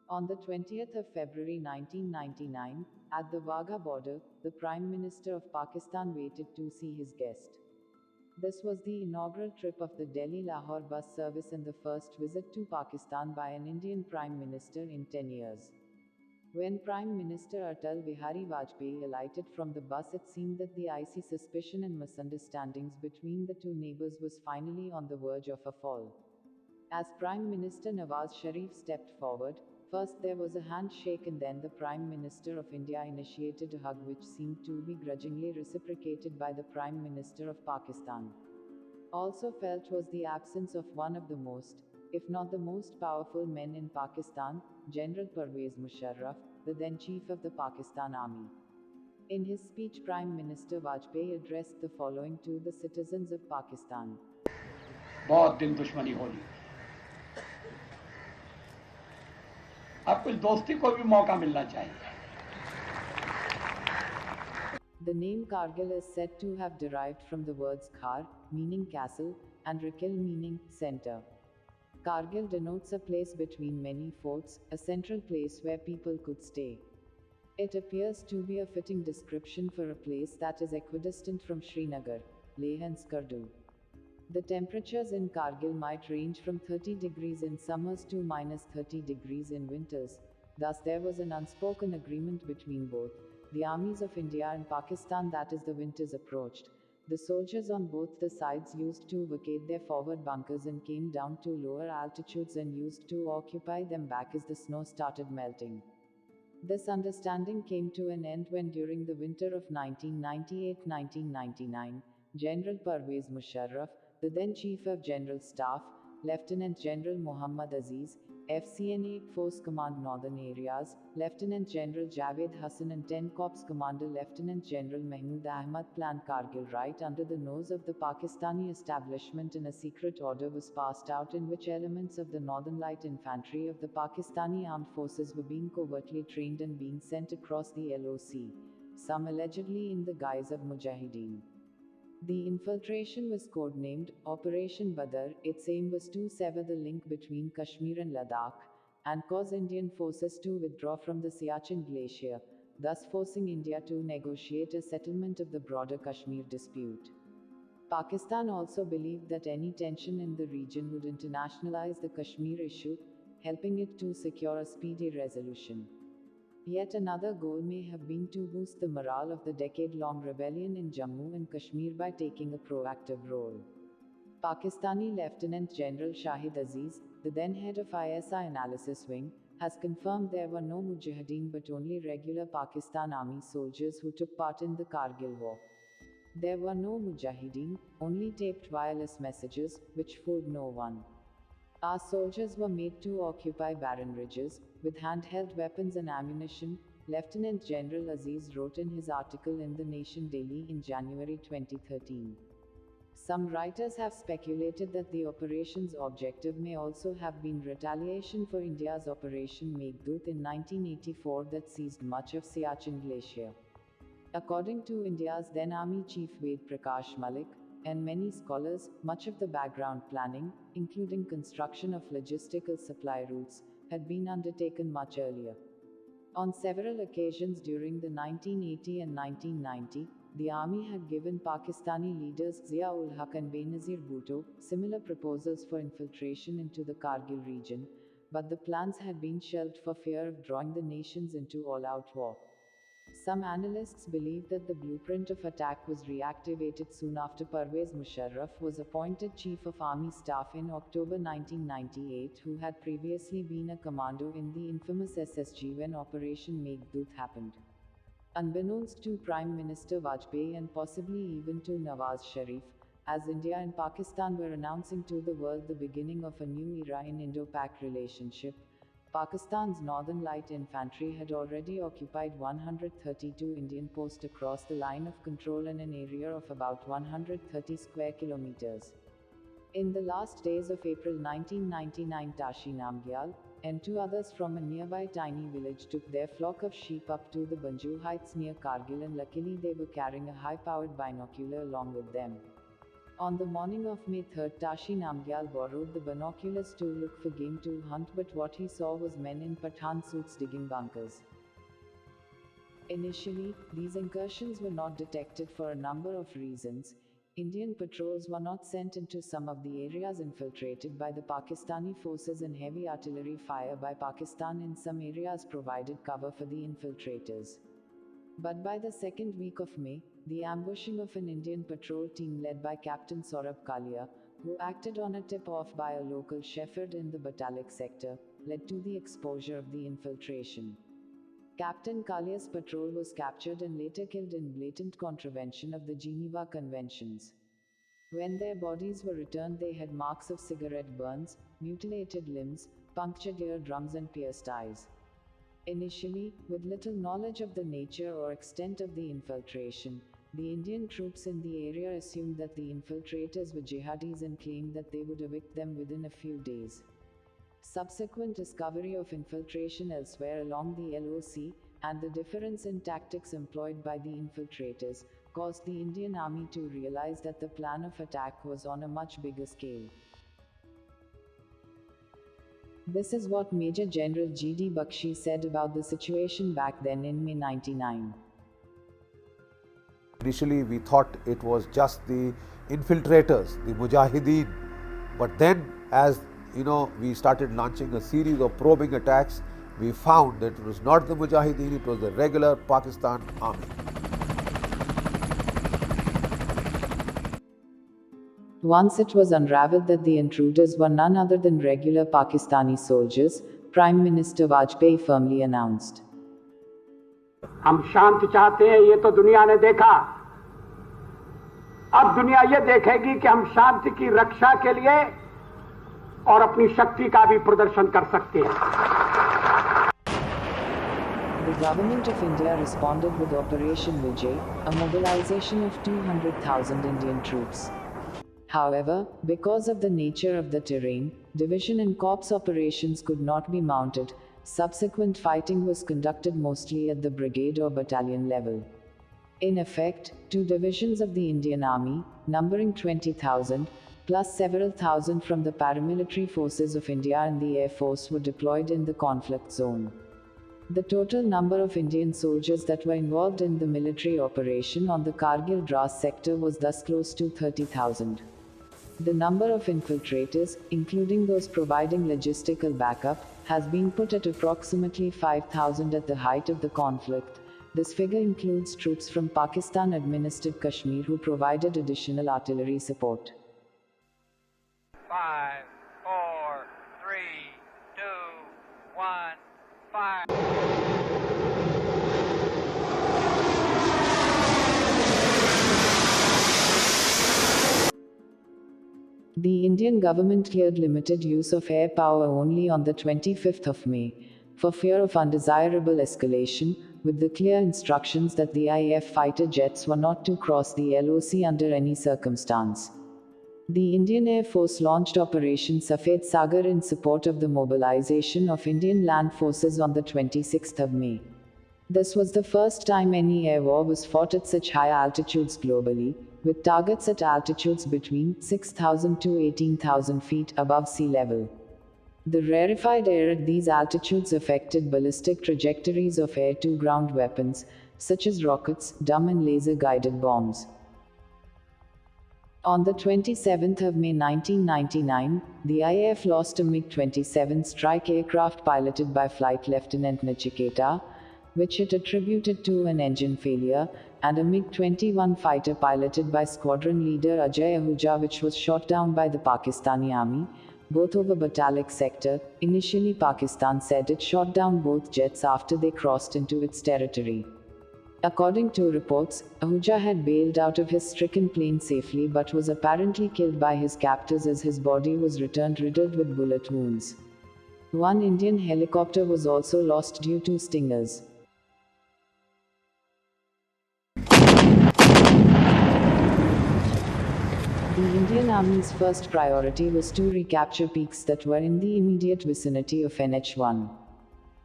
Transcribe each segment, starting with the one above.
On the 20th of February 1999, at the Wagah border, the Prime Minister of Pakistan waited to see his guest. This was the inaugural trip of the Delhi-Lahore bus service and the first visit to Pakistan by an Indian Prime Minister in 10 years. When Prime Minister Atal Bihari Vajpayee alighted from the bus, it seemed that the icy suspicion and misunderstandings between the two neighbors was finally on the verge of a fall. As Prime Minister Nawaz Sharif stepped forward, first there was a handshake and then the Prime Minister of India initiated a hug which seemed to be grudgingly reciprocated by the Prime Minister of Pakistan. Also felt was the absence of one of the most, if not the most powerful men in Pakistan, General Pervez Musharraf, the then chief of the Pakistan Army. In his speech, Prime Minister Vajpayee addressed the following to the citizens of Pakistan. बहुत दिन दुश्मनी हो ली, अब कुछ दोस्ती को भी मौका मिलना चाहिए. The name Kargil is said to have derived from the words Khar, meaning castle, and Rikil, meaning center. Kargil denotes a place between many forts, a central place where people could stay. It appears to be a fitting description for a place that is equidistant from Srinagar, Leh and Skardu. The temperatures in Kargil might range from 30 degrees in summers to -30 degrees in winters. Thus, there was an unspoken agreement between both the armies of India and Pakistan that as the winters approached, the soldiers on both the sides used to vacate their forward bunkers and came down to lower altitudes and used to occupy them back as the snow started melting. This understanding came to an end when, during the winter of 1998-1999, General Pervez Musharraf, the then Chief of General Staff, Lieutenant General Muhammad Aziz, FCN 8 Force Command Northern Areas, Lieutenant General Javed Hassan and 10 Corps Commander Lieutenant General Mahmood Ahmad planned Kargil right under the nose of the Pakistani establishment, and a secret order was passed out in which elements of the Northern Light Infantry of the Pakistani Armed Forces were being covertly trained and being sent across the LOC, some allegedly in the guise of Mujahideen. The infiltration was codenamed Operation Badr. Its aim was to sever the link between Kashmir and Ladakh, and cause Indian forces to withdraw from the Siachen Glacier, thus forcing India to negotiate a settlement of the broader Kashmir dispute. Pakistan also believed that any tension in the region would internationalize the Kashmir issue, helping it to secure a speedy resolution. Yet another goal may have been to boost the morale of the decade-long rebellion in Jammu and Kashmir by taking a proactive role. Pakistani Lieutenant General Shahid Aziz, the then head of ISI Analysis Wing, has confirmed there were no Mujahideen but only regular Pakistan Army soldiers who took part in the Kargil war. There were no Mujahideen, only taped wireless messages, which fooled no one. Our soldiers were made to occupy barren ridges, with handheld weapons and ammunition, Lieutenant General Aziz wrote in his article in The Nation Daily in January 2013. Some writers have speculated that the operation's objective may also have been retaliation for India's Operation Meghdut in 1984 that seized much of Siachen Glacier. According to India's then Army Chief Ved Prakash Malik, and many scholars, much of the background planning, including construction of logistical supply routes, had been undertaken much earlier. On several occasions during the 1980 and 1990, the army had given Pakistani leaders Zia-ul Haq and Benazir Bhutto similar proposals for infiltration into the Kargil region, but the plans had been shelved for fear of drawing the nations into all-out war. Some analysts believe that the blueprint of attack was reactivated soon after Pervez Musharraf was appointed Chief of Army Staff in October 1998, who had previously been a commando in the infamous SSG when Operation Meghdut happened. Unbeknownst to Prime Minister Vajpayee and possibly even to Nawaz Sharif, as India and Pakistan were announcing to the world the beginning of a new era in Indo-Pak relationship, Pakistan's Northern Light Infantry had already occupied 132 Indian posts across the line of control in an area of about 130 square kilometers. In the last days of April 1999, Tashi Namgyal and two others from a nearby tiny village took their flock of sheep up to the Banju heights near Kargil, and luckily they were carrying a high-powered binocular along with them. On the morning of May 3rd, Tashi Namgyal borrowed the binoculars to look for game to hunt, but what he saw was men in Pathan suits digging bunkers. Initially, these incursions were not detected for a number of reasons. Indian patrols were not sent into some of the areas infiltrated by the Pakistani forces, and heavy artillery fire by Pakistan in some areas provided cover for the infiltrators. But by the second week of May, the ambushing of an Indian patrol team led by Captain Saurabh Kalia, who acted on a tip-off by a local shepherd in the Batalik sector, led to the exposure of the infiltration. Captain Kalia's patrol was captured and later killed in blatant contravention of the Geneva Conventions. When their bodies were returned, they had marks of cigarette burns, mutilated limbs, punctured eardrums, and pierced eyes. Initially, with little knowledge of the nature or extent of the infiltration, the Indian troops in the area assumed that the infiltrators were jihadis and claimed that they would evict them within a few days. Subsequent discovery of infiltration elsewhere along the LOC, and the difference in tactics employed by the infiltrators, caused the Indian Army to realize that the plan of attack was on a much bigger scale. This is what Major General G.D. Bakshi said about the situation back then in May 1999. Initially, we thought it was just the infiltrators, the Mujahideen. But then, as we started launching a series of probing attacks, we found that it was not the Mujahideen, it was the regular Pakistan army. Once it was unraveled that the intruders were none other than regular Pakistani soldiers, Prime Minister Vajpayee firmly announced. हम शांति चाहते हैं, ये तो दुनिया ने देखा। अब दुनिया ये देखेगी कि हम शांति की रक्षा के लिए और अपनी शक्ति का भी प्रदर्शन कर सकते हैं। The government of India responded with Operation Vijay, a mobilization of 200,000 Indian troops. However, because of the nature of the terrain, division and corps operations could not be mounted. Subsequent fighting was conducted mostly at the brigade or battalion level. In effect, two divisions of the Indian Army, numbering 20,000, plus several thousand from the paramilitary forces of India and the Air Force, were deployed in the conflict zone. The total number of Indian soldiers that were involved in the military operation on the Kargil Dras sector was thus close to 30,000. The number of infiltrators, including those providing logistical backup, has been put at approximately 5,000 at the height of the conflict. This figure includes troops from Pakistan-administered Kashmir who provided additional artillery support. 5, 4, 3, 2, 1, fire. The Indian government cleared limited use of air power only on the 25th of May, for fear of undesirable escalation, with the clear instructions that the IAF fighter jets were not to cross the LOC under any circumstance. The Indian Air Force launched Operation Safed Sagar in support of the mobilization of Indian land forces on the 26th of May. This was the first time any air war was fought at such high altitudes globally, with targets at altitudes between 6,000 to 18,000 feet above sea level. The rarefied air at these altitudes affected ballistic trajectories of air-to-ground weapons, such as rockets, dumb and laser-guided bombs. On the 27th of May 1999, the IAF lost a MiG-27 strike aircraft piloted by Flight Lieutenant Nachiketa, which it attributed to an engine failure, and a MiG-21 fighter piloted by squadron leader Ajay Ahuja, which was shot down by the Pakistani army, both over Batalik sector. Initially, Pakistan said it shot down both jets after they crossed into its territory. According to reports, Ahuja had bailed out of his stricken plane safely but was apparently killed by his captors as his body was returned riddled with bullet wounds. One Indian helicopter was also lost due to stingers. The Indian Army's first priority was to recapture peaks that were in the immediate vicinity of NH1.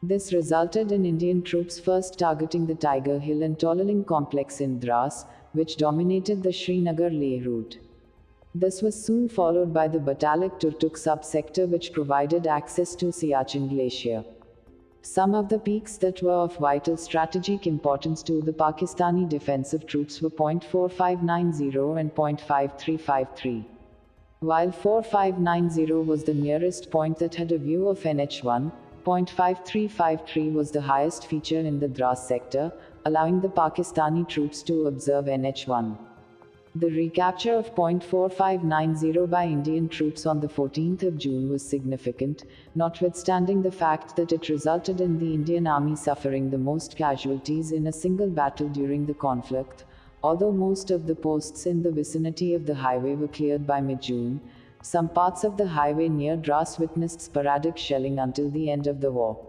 This resulted in Indian troops first targeting the Tiger Hill and Tolaling complex in Dras, which dominated the Srinagar-Leh route. This was soon followed by the Batalik Turtuk subsector, which provided access to Siachen Glacier. Some of the peaks that were of vital strategic importance to the Pakistani defensive troops were .4590 and .5353. While 4590 was the nearest point that had a view of NH1, .5353 was the highest feature in the Dras sector, allowing the Pakistani troops to observe NH1. The recapture of .4590 by Indian troops on the 14th of June was significant, notwithstanding the fact that it resulted in the Indian Army suffering the most casualties in a single battle during the conflict. Although most of the posts in the vicinity of the highway were cleared by mid-June, some parts of the highway near Dras witnessed sporadic shelling until the end of the war.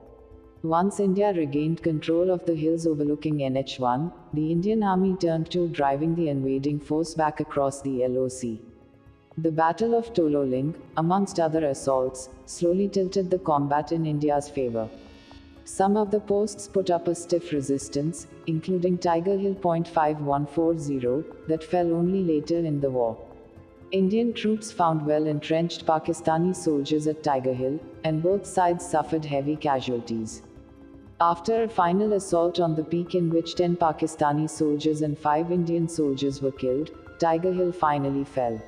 Once India regained control of the hills overlooking NH1, the Indian Army turned to driving the invading force back across the LOC. The Battle of Tololing, amongst other assaults, slowly tilted the combat in India's favor. Some of the posts put up a stiff resistance, including Tiger Hill .5140, that fell only later in the war. Indian troops found well-entrenched Pakistani soldiers at Tiger Hill, and both sides suffered heavy casualties. After a final assault on the peak in which 10 Pakistani soldiers and 5 Indian soldiers were killed, Tiger Hill finally fell.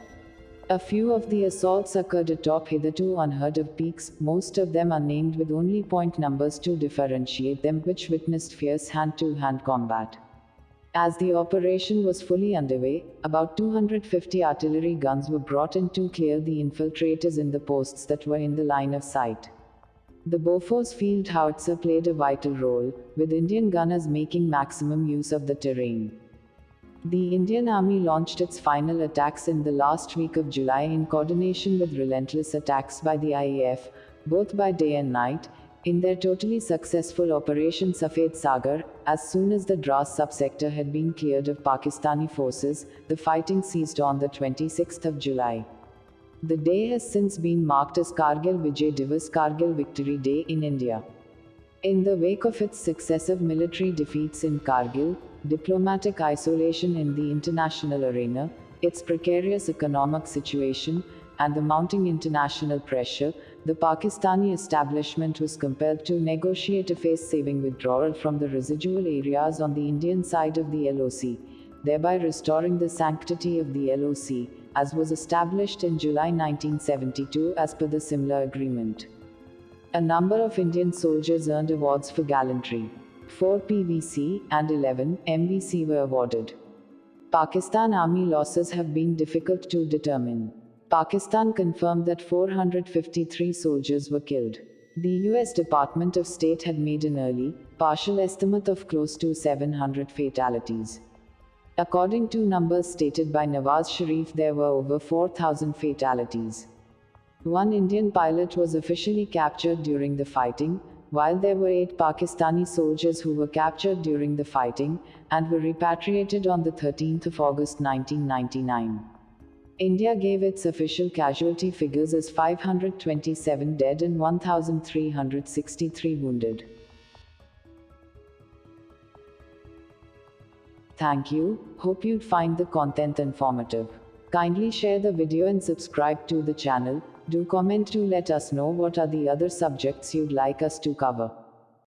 A few of the assaults occurred atop hitherto unheard of peaks, most of them unnamed with only point numbers to differentiate them, which witnessed fierce hand-to-hand combat. As the operation was fully underway, about 250 artillery guns were brought in to clear the infiltrators in the posts that were in the line of sight. The Bofors field howitzer played a vital role, with Indian gunners making maximum use of the terrain. The Indian Army launched its final attacks in the last week of July in coordination with relentless attacks by the IAF, both by day and night, in their totally successful Operation Safed Sagar. As soon as the Dras subsector had been cleared of Pakistani forces, the fighting ceased on the 26th of July. The day has since been marked as Kargil Vijay Divas, Kargil Victory Day in India. In the wake of its successive military defeats in Kargil, diplomatic isolation in the international arena, its precarious economic situation, and the mounting international pressure, the Pakistani establishment was compelled to negotiate a face-saving withdrawal from the residual areas on the Indian side of the LOC, thereby restoring the sanctity of the LOC, as was established in July 1972 as per the Simla Agreement. A number of Indian soldiers earned awards for gallantry. 4 PVC and 11 MVC were awarded. Pakistan Army losses have been difficult to determine. Pakistan confirmed that 453 soldiers were killed. The US Department of State had made an early, partial estimate of close to 700 fatalities. According to numbers stated by Nawaz Sharif, there were over 4,000 fatalities. One Indian pilot was officially captured during the fighting, while there were 8 Pakistani soldiers who were captured during the fighting, and were repatriated on the 13th of August 1999. India gave its official casualty figures as 527 dead and 1,363 wounded. Thank you, hope you'd find the content informative. Kindly share the video and subscribe to the channel. Do comment to let us know what are the other subjects you'd like us to cover.